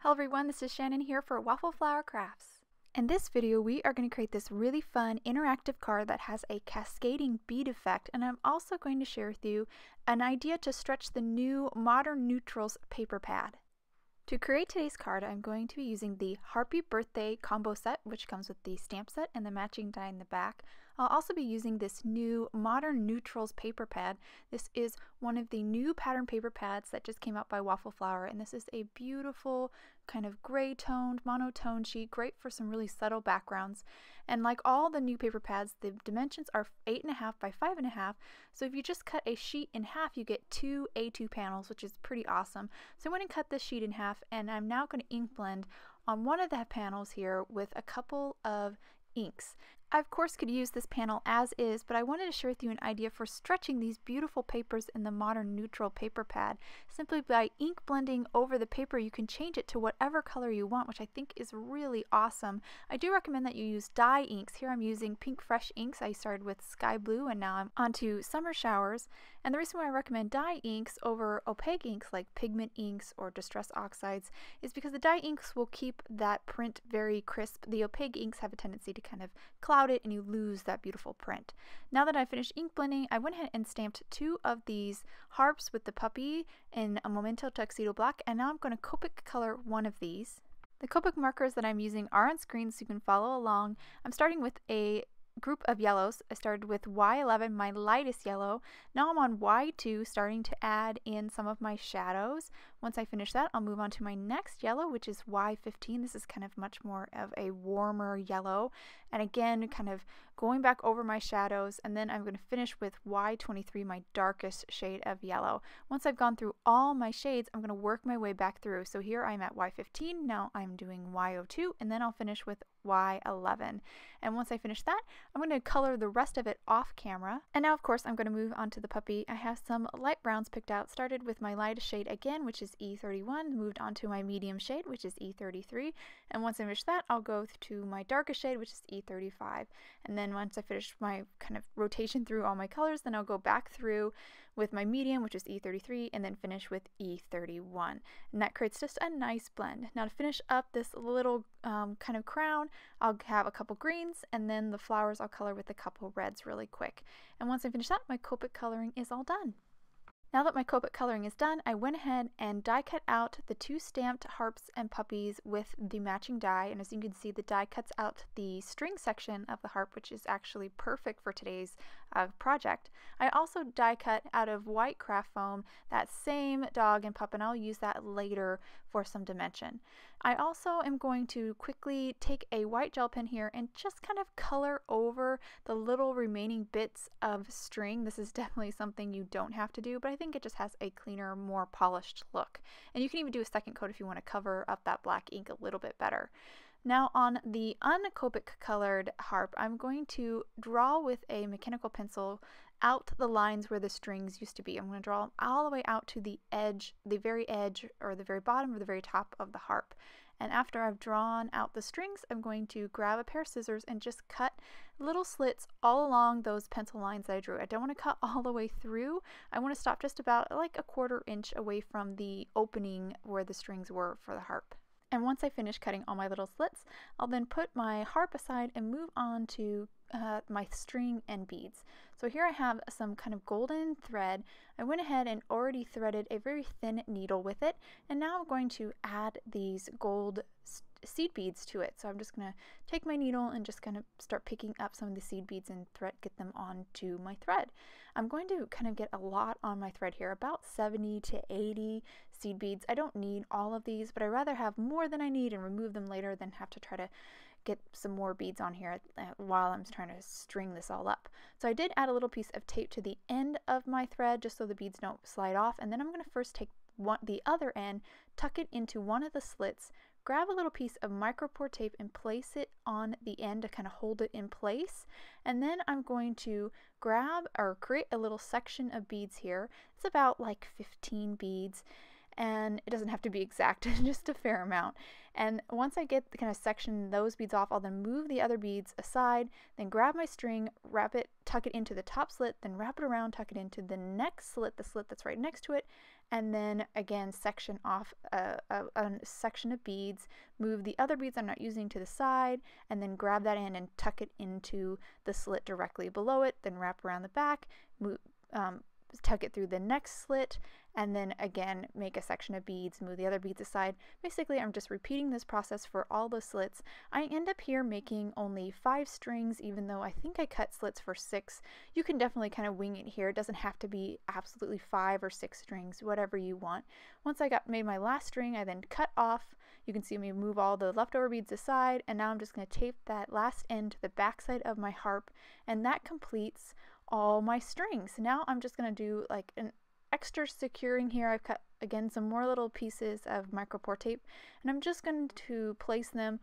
Hello everyone, this is Shannon here for Waffle Flower Crafts. In this video we are going to create this really fun interactive card that has a cascading bead effect, and I'm also going to share with you an idea to stretch the new Modern Neutrals paper pad. To create today's card, I'm going to be using the Harpy Birthday Combo Set, which comes with the stamp set and the matching die in the back. I'll also be using this new Modern Neutrals paper pad. This is one of the new pattern paper pads that just came out by Waffle Flower, and this is a beautiful kind of gray toned, monotone sheet, great for some really subtle backgrounds. And like all the new paper pads, the dimensions are 8.5 by 5.5, so if you just cut a sheet in half, you get two A2 panels, which is pretty awesome. So I went and cut this sheet in half, and I'm now going to ink blend on one of the panels here with a couple of inks. I of course could use this panel as is, but I wanted to share with you an idea for stretching these beautiful papers in the Modern Neutral paper pad. Simply by ink blending over the paper, you can change it to whatever color you want, which I think is really awesome. I do recommend that you use dye inks. Here I'm using Pink Fresh inks. I started with Sky Blue and now I'm onto Summer Showers. And the reason why I recommend dye inks over opaque inks like pigment inks or distress oxides is because the dye inks will keep that print very crisp. The opaque inks have a tendency to kind of cloud it and you lose that beautiful print. Now that I finished ink blending, I went ahead and stamped two of these harps with the puppy in a Memento Tuxedo Black, and now I'm going to Copic color one of these. The Copic markers that I'm using are on screen so you can follow along. I'm starting with a group of yellows. I started with Y11, my lightest yellow. Now I'm on Y2, starting to add in some of my shadows. Once I finish that, I'll move on to my next yellow, which is Y15. This is kind of much more of a warmer yellow. And again, kind of going back over my shadows, and then I'm going to finish with Y23, my darkest shade of yellow. Once I've gone through all my shades, I'm going to work my way back through. So here I'm at Y15, now I'm doing Y02, and then I'll finish with Y11. And once I finish that, I'm going to color the rest of it off camera. And now of course I'm going to move on to the puppy. I have some light browns picked out. Started with my lightest shade again, which is E31, moved on to my medium shade, which is E33, and once I finish that, I'll go to my darkest shade, which is E35. And then once I finish my kind of rotation through all my colors, then I'll go back through with my medium, which is E33, and then finish with E31. And that creates just a nice blend. Now to finish up this little kind of crown, I'll have a couple greens, and then the flowers I'll color with a couple reds really quick. And once I finish that, my Copic coloring is all done. Now that my Copic coloring is done, I went ahead and die cut out the two stamped harps and puppies with the matching die, and as you can see, the die cuts out the string section of the harp, which is actually perfect for today's project. I also die cut out of white craft foam that same dog and pup, and I'll use that later for some dimension. I also am going to quickly take a white gel pen here and just kind of color over the little remaining bits of string. This is definitely something you don't have to do, but I think it just has a cleaner, more polished look. And you can even do a second coat if you want to cover up that black ink a little bit better. Now on the uncopic colored harp, I'm going to draw with a mechanical pencil out the lines where the strings used to be. I'm going to draw them all the way out to the edge, the very edge, or the very bottom or the very top of the harp. And after I've drawn out the strings, I'm going to grab a pair of scissors and just cut little slits all along those pencil lines that I drew. I don't want to cut all the way through. I want to stop just about like a 1/4 inch away from the opening where the strings were for the harp. And once I finish cutting all my little slits, I'll then put my harp aside and move on to my string and beads. So here I have some kind of golden thread. I went ahead and already threaded a very thin needle with it, and now I'm going to add these gold seed beads to it. So I'm just going to take my needle and just kind of start picking up some of the seed beads and get them onto my thread. I'm going to kind of get a lot on my thread here, about 70 to 80 seed beads. I don't need all of these, but I'd rather have more than I need and remove them later than have to try to get some more beads on here while I'm trying to string this all up. So I did add a little piece of tape to the end of my thread just so the beads don't slide off, and then I'm going to first take the other end, tuck it into one of the slits, grab a little piece of micropore tape and place it on the end to kind of hold it in place, and then I'm going to grab or create a little section of beads here. It's about like 15 beads, and it doesn't have to be exact, just a fair amount. And once I get the kind of section those beads off, I'll then move the other beads aside, then grab my string, wrap it, tuck it into the top slit, then wrap it around, tuck it into the next slit, the slit that's right next to it, and then again section off a section of beads, move the other beads I'm not using to the side, and then grab that end and tuck it into the slit directly below it, then wrap around the back, move, tuck it through the next slit, and then again make a section of beads, move the other beads aside. Basically, I'm just repeating this process for all the slits. I end up here making only 5 strings, even though I think I cut slits for 6. You can definitely kind of wing it here. It doesn't have to be absolutely 5 or 6 strings, whatever you want. Once I made my last string, I then cut off. You can see me move all the leftover beads aside, and now I'm just going to tape that last end to the back side of my harp, and that completes all my strings. Now I'm just going to do like an extra securing here. I've cut again some more little pieces of micropore tape, and I'm just going to place them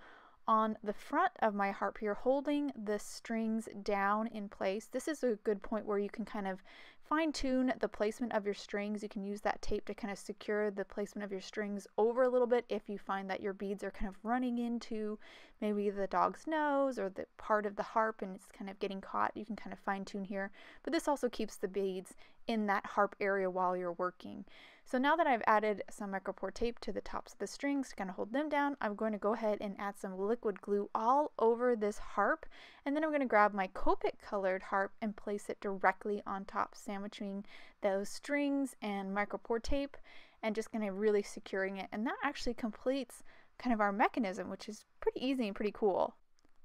on the front of my harp here, holding the strings down in place. This is a good point where you can kind of fine-tune the placement of your strings. You can use that tape to kind of secure the placement of your strings over a little bit if you find that your beads are kind of running into maybe the dog's nose or the part of the harp and it's kind of getting caught. You can kind of fine-tune here, but this also keeps the beads in that harp area while you're working. So now that I've added some micropore tape to the tops of the strings to kind of hold them down, I'm going to go ahead and add some liquid glue all over this harp, and then I'm going to grab my Copic colored harp and place it directly on top, sandwiching those strings and micropore tape and just kind of really securing it. And that actually completes kind of our mechanism, which is pretty easy and pretty cool.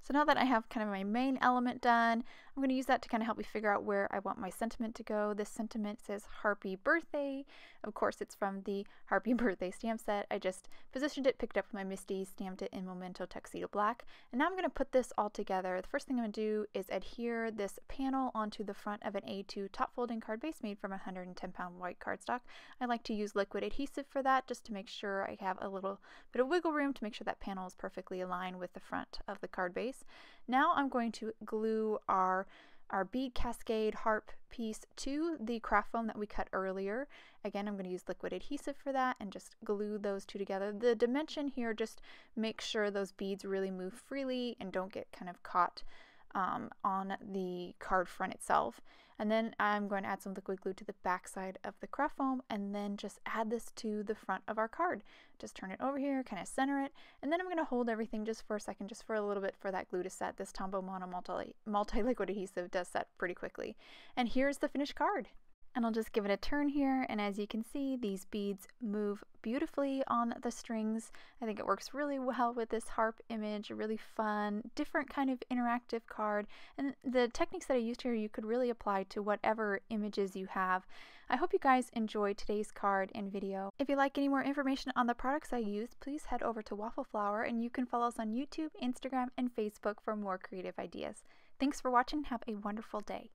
So now that I have kind of my main element done, I'm going to use that to kind of help me figure out where I want my sentiment to go. This sentiment says Harpy Birthday. Of course, it's from the Harpy Birthday stamp set. I just positioned it, picked it up with my Misty, stamped it in Memento Tuxedo Black. And now I'm going to put this all together. The first thing I'm going to do is adhere this panel onto the front of an A2 top folding card base made from 110-pound white cardstock. I like to use liquid adhesive for that, just to make sure I have a little bit of wiggle room to make sure that panel is perfectly aligned with the front of the card base. Now I'm going to glue our bead cascade harp piece to the craft foam that we cut earlier. Again, I'm going to use liquid adhesive for that and just glue those two together. The dimension here, just make sure those beads really move freely and don't get kind of caught on the card front itself. And then I'm going to add some liquid glue to the back side of the craft foam and then just add this to the front of our card. Just turn it over here, kind of center it, and then I'm going to hold everything just for a second, just for a little bit for that glue to set. This Tombow Mono multi-liquid adhesive does set pretty quickly. And here's the finished card. And I'll just give it a turn here, and as you can see, these beads move beautifully on the strings. I think it works really well with this harp image, a really fun, different kind of interactive card. And the techniques that I used here, you could really apply to whatever images you have. I hope you guys enjoyed today's card and video. If you'd like any more information on the products I used, please head over to Waffle Flower, and you can follow us on YouTube, Instagram, and Facebook for more creative ideas. Thanks for watching. Have a wonderful day.